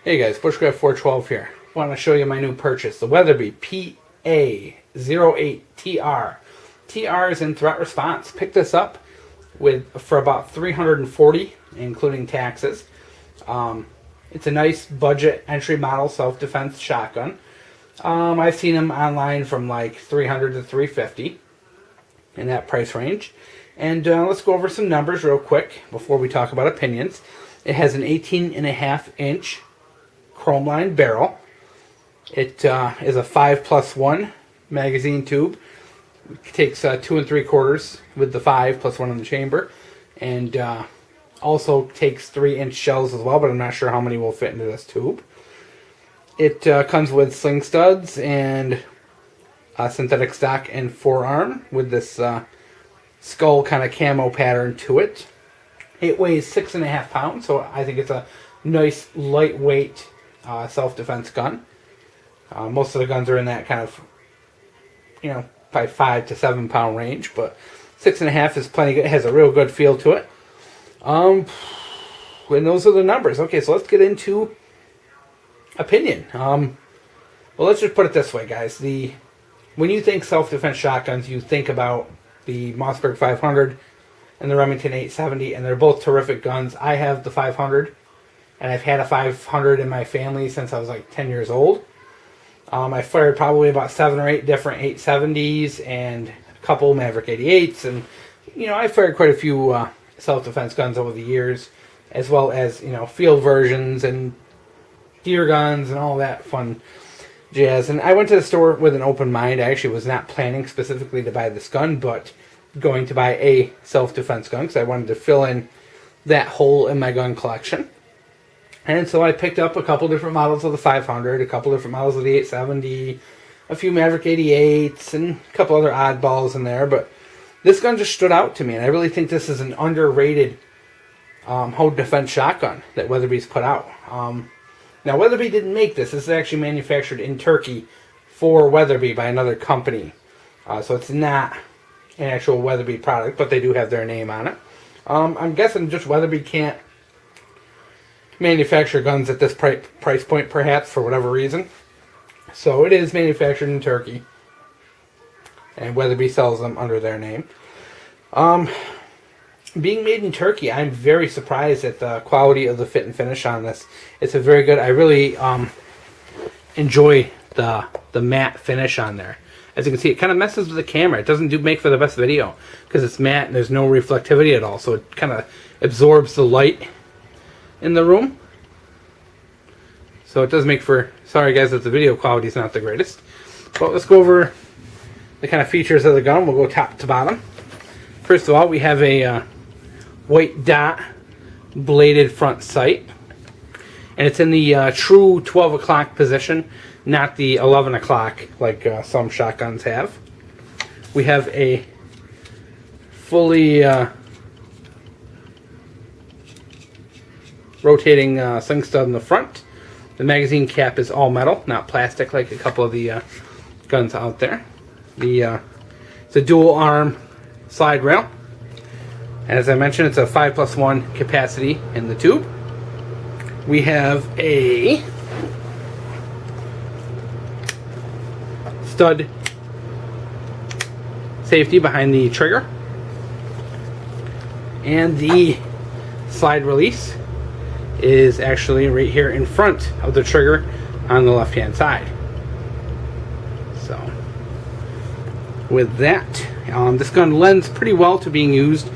Hey guys, Bushcraft 412 here. Want to show you my new purchase, the Weatherby PA-08 TR. TR is in threat response. Picked this up for about $340, including taxes. It's a nice budget entry model self-defense shotgun. I've seen them online from like $300 to $350 in that price range. And let's go over some numbers real quick before we talk about opinions. It has an 18.5-inch chrome lined barrel. It is a 5+1 magazine tube. It takes 2 3/4 with the 5 plus 1 in the chamber, and also takes 3-inch shells as well, but I'm not sure how many will fit into this tube. It comes with sling studs and synthetic stock and forearm with this skull kind of camo pattern to it. It weighs 6.5 pounds, so I think it's a nice lightweight self-defense gun. Most of the guns are in that kind of, probably 5 to 7 pound range, but 6.5 is plenty good. It has a real good feel to it. And those are the numbers. Okay, so let's get into opinion. Well, let's just put it this way, guys. When you think self-defense shotguns, you think about the Mossberg 500 and the Remington 870, and they're both terrific guns. I have the 500, and I've had a 500 in my family since I was like 10 years old. I fired probably about 7 or 8 different 870s and a couple Maverick 88s, and I fired quite a few self-defense guns over the years, as well as field versions and deer guns and all that fun jazz. And I went to the store with an open mind. I actually was not planning specifically to buy this gun, but going to buy a self-defense gun because I wanted to fill in that hole in my gun collection. And so I picked up a couple different models of the 500, a couple different models of the 870, a few Maverick 88s, and a couple other oddballs in there. But this gun just stood out to me, and I really think this is an underrated home defense shotgun that Weatherby's put out. Now, Weatherby didn't make this. This is actually manufactured in Turkey for Weatherby by another company. So it's not an actual Weatherby product, but they do have their name on it. I'm guessing just Weatherby can't manufacture guns at this price point, perhaps, for whatever reason. So it is manufactured in Turkey, and Weatherby sells them under their name. Being made in Turkey, I'm very surprised at the quality of the fit and finish on this. It's a very good. I really enjoy the matte finish on there. As you can see, it kind of messes with the camera. It doesn't make for the best video because it's matte and there's no reflectivity at all. So it kind of absorbs the light in the room. So it does make for, sorry guys that the video quality is not the greatest. But let's go over the kind of features of the gun. We'll go top to bottom. First of all, we have a white dot bladed front sight. And it's in the true 12 o'clock position, not the 11 o'clock like some shotguns have. We have a fully rotating sling stud in the front. The magazine cap is all metal, not plastic like a couple of the guns out there. It's a dual arm slide rail. As I mentioned, it's a 5+1 capacity in the tube. We have a stud safety behind the trigger, and the slide release is actually right here in front of the trigger on the left hand side. So with that, this gun lends pretty well to being used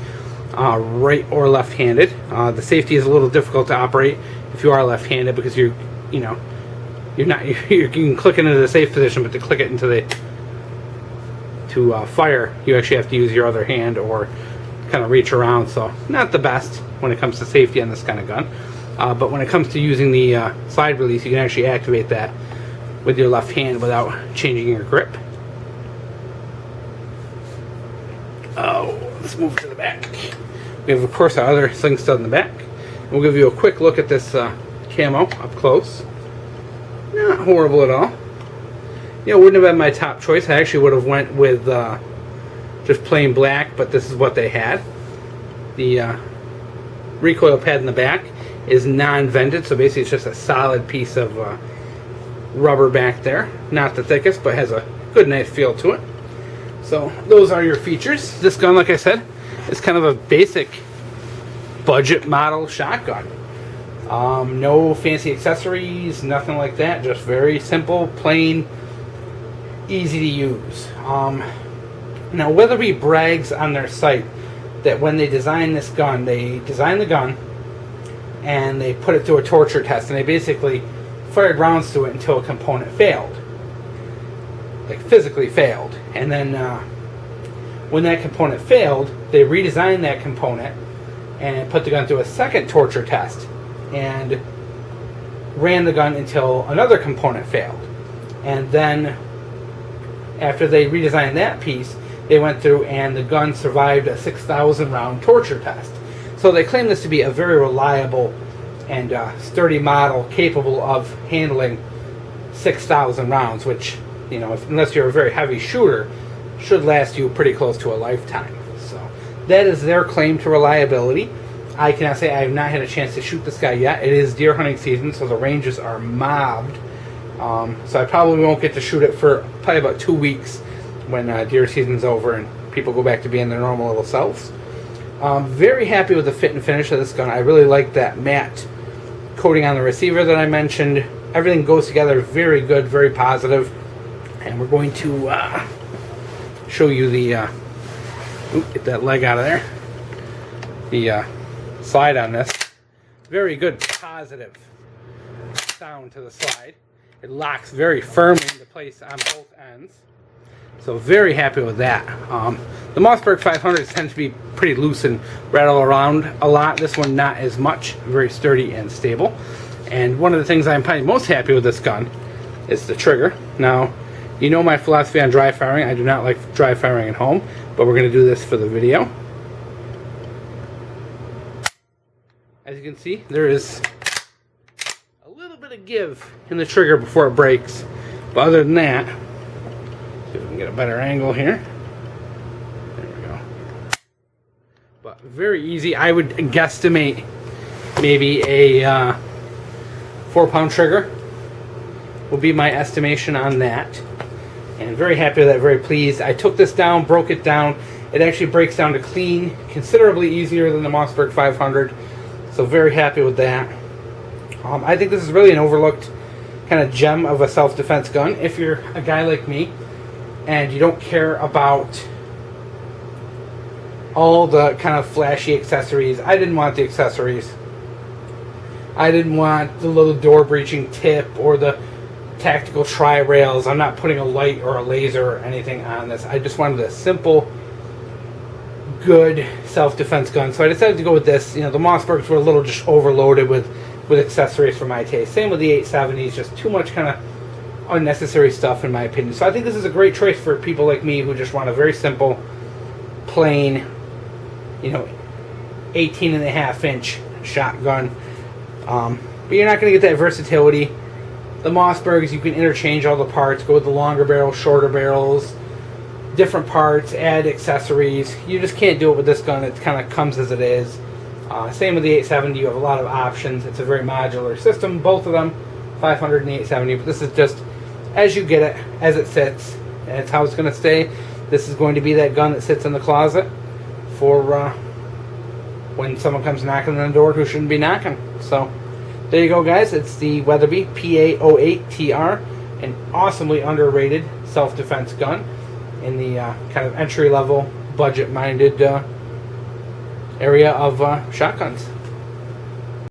right or left handed. The safety is a little difficult to operate if you are left handed because you can click it into the safe position, but to click it into to fire, you actually have to use your other hand or kind of reach around. So not the best when it comes to safety on this kind of gun. But when it comes to using the slide release, you can actually activate that with your left hand without changing your grip. Let's move to the back. We have, of course, our other sling stud in the back. We'll give you a quick look at this camo up close. Not horrible at all. Wouldn't have been my top choice. I actually would have went with just plain black, but this is what they had. The recoil pad in the back is non-vented, so basically it's just a solid piece of rubber back there. Not the thickest, but has a good, nice feel to it. So those are your features. This gun, like I said, is kind of a basic budget model shotgun. No fancy accessories, nothing like that. Just very simple, plain, easy to use. Now, Weatherby brags on their site that when they designed this gun, they designed the gun and they put it through a torture test, and they basically fired rounds to it until a component failed, like physically failed. And then when that component failed, they redesigned that component and put the gun through a second torture test and ran the gun until another component failed. And then after they redesigned that piece, they went through and the gun survived a 6,000 round torture test. So they claim this to be a very reliable and sturdy model capable of handling 6,000 rounds, which, you know, unless you're a very heavy shooter, should last you pretty close to a lifetime. So that is their claim to reliability. I cannot say I have not had a chance to shoot this guy yet. It is deer hunting season, so the ranges are mobbed. So I probably won't get to shoot it for probably about 2 weeks when deer season's over and people go back to being their normal little selves. Very happy with the fit and finish of this gun. I really like that matte coating on the receiver that I mentioned. Everything goes together very good, very positive. And we're going to show you the get that leg out of there. The slide on this. Very good positive sound to the slide. It locks very firmly into place on both ends. So very happy with that. The Mossberg 500s tend to be pretty loose and rattle around a lot. This one not as much. Very sturdy and stable. And one of the things I'm probably most happy with this gun is the trigger. Now, you know my philosophy on dry firing. I do not like dry firing at home, but we're going to do this for the video. As you can see, there is a little bit of give in the trigger before it breaks. But other than that, see if we can get a better angle here. There we go. But very easy. I would guesstimate maybe a 4-pound trigger will be my estimation on that. And very happy with that, very pleased. I took this down, broke it down. It actually breaks down to clean, considerably easier than the Mossberg 500. So very happy with that. I think this is really an overlooked kind of gem of a self-defense gun. If you're a guy like me and you don't care about all the kind of flashy accessories. I didn't want the accessories. I didn't want the little door breaching tip or the tactical tri-rails. I'm not putting a light or a laser or anything on this. I just wanted a simple, good self-defense gun. So I decided to go with this. You know, the Mossbergs were a little just overloaded with accessories for my taste. Same with the 870s, just too much kind of unnecessary stuff in my opinion. So I think this is a great choice for people like me who just want a very simple, plain, you know, 18.5-inch shotgun. But you're not going to get that versatility. The Mossbergs, you can interchange all the parts, go with the longer barrels, shorter barrels, different parts, add accessories. You just can't do it with this gun. It kind of comes as it is. Same with the 870, you have a lot of options. It's a very modular system, both of them, 500 and the 870, but this is just as you get it, as it sits, and it's how it's going to stay. This is going to be that gun that sits in the closet for when someone comes knocking on the door who shouldn't be knocking. So there you go, guys. It's the Weatherby PA-08 TR, an awesomely underrated self-defense gun in the kind of entry-level, budget-minded area of shotguns.